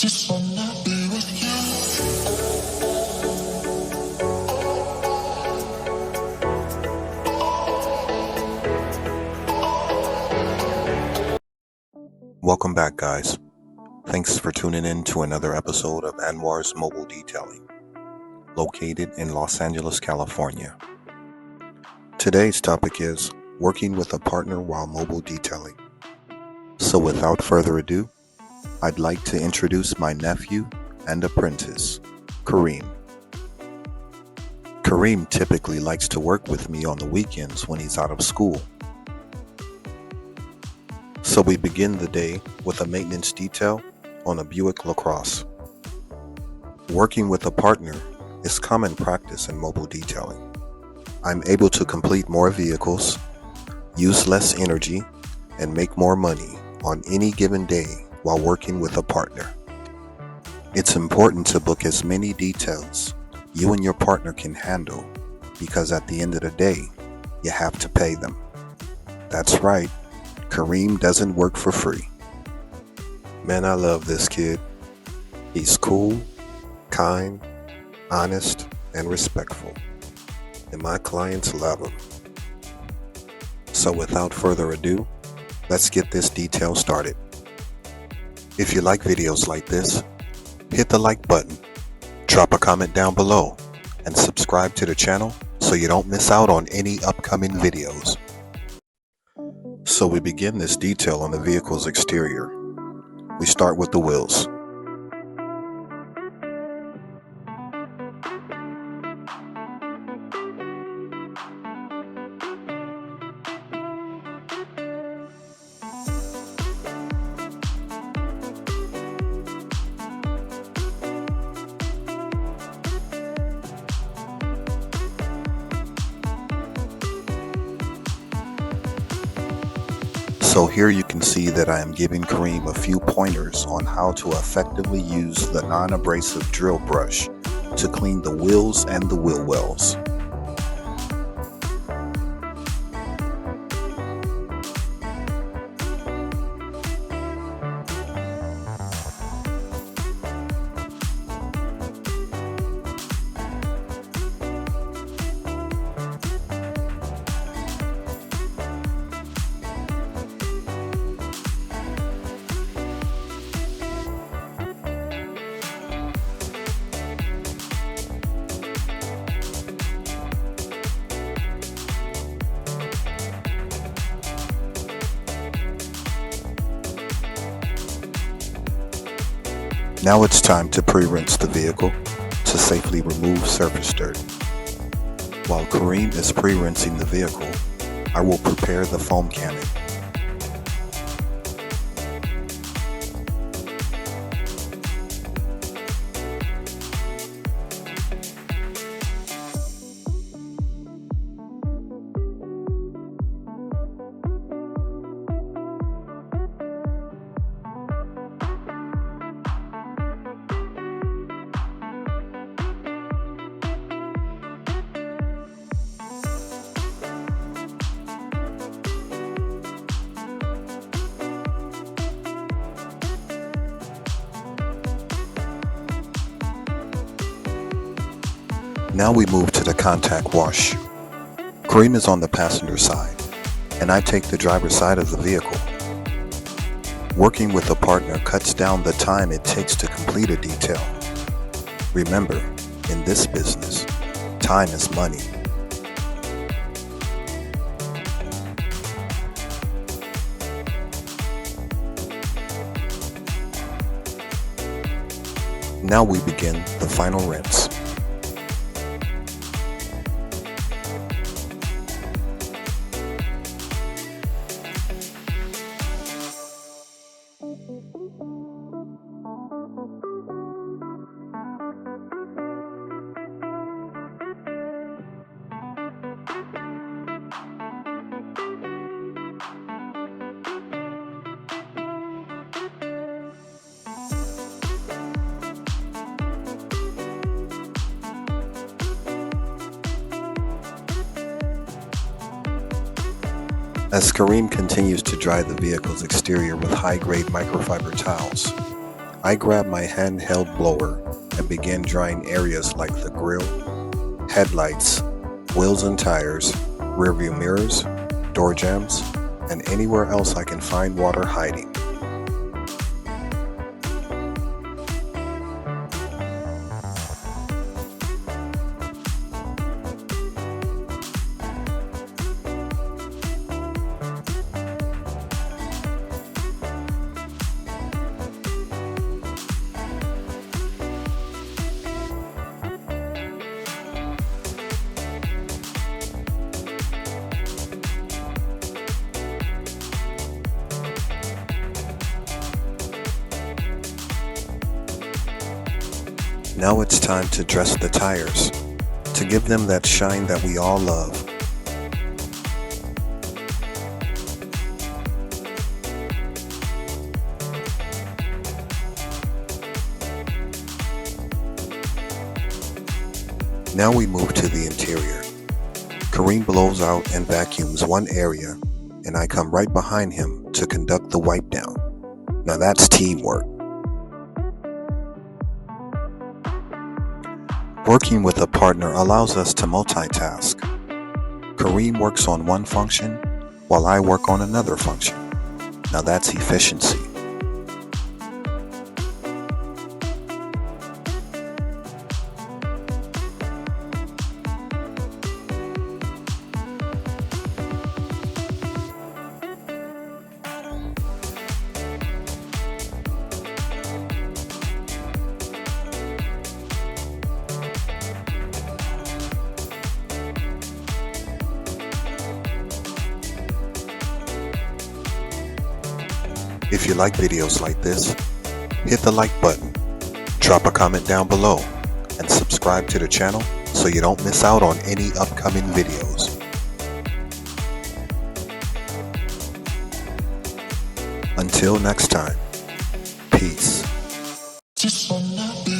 Just wanna be with you. Welcome back, guys. Thanks for tuning in to another episode of Anwar's Mobile Detailing, located in Los Angeles, California. Today's topic is working with a partner while mobile detailing. So without further ado, I'd like to introduce my nephew and apprentice, Karim. Karim typically likes to work with me on the weekends when he's out of school. So we begin the day with a maintenance detail on a Buick Lacrosse. Working with a partner is common practice in mobile detailing. I'm able to complete more vehicles, use less energy, and make more money on any given day while working with a partner. It's important to book as many details you and your partner can handle because at the end of the day, you have to pay them. That's right, Karim doesn't work for free. Man, I love this kid. He's cool, kind, honest, and respectful. And my clients love him. So without further ado, let's get this detail started. If you like videos like this, hit the like button, drop a comment down below, and subscribe to the channel so you don't miss out on any upcoming videos. So we begin this detail on the vehicle's exterior. We start with the wheels. So here you can see that I am giving Karim a few pointers on how to effectively use the non-abrasive drill brush to clean the wheels and the wheel wells. Now it's time to pre-rinse the vehicle to safely remove surface dirt. While Karim is pre-rinsing the vehicle, I will prepare the foam cannon. Now we move to the contact wash. Karim is on the passenger side, and I take the driver's side of the vehicle. Working with a partner cuts down the time it takes to complete a detail. Remember, in this business, time is money. Now we begin the final rinse. As Karim continues to dry the vehicle's exterior with high-grade microfiber towels, I grab my handheld blower and begin drying areas like the grill, headlights, wheels and tires, rearview mirrors, door jambs, and anywhere else I can find water hiding. Now it's time to dress the tires, to give them that shine that we all love. Now we move to the interior. Karim blows out and vacuums one area, and I come right behind him to conduct the wipe down. Now that's teamwork. Working with a partner allows us to multitask. Karim works on one function while I work on another function. Now that's efficiency. If you like videos like this, hit the like button, drop a comment down below, and subscribe to the channel so you don't miss out on any upcoming videos. Until next time, peace. Just wanna be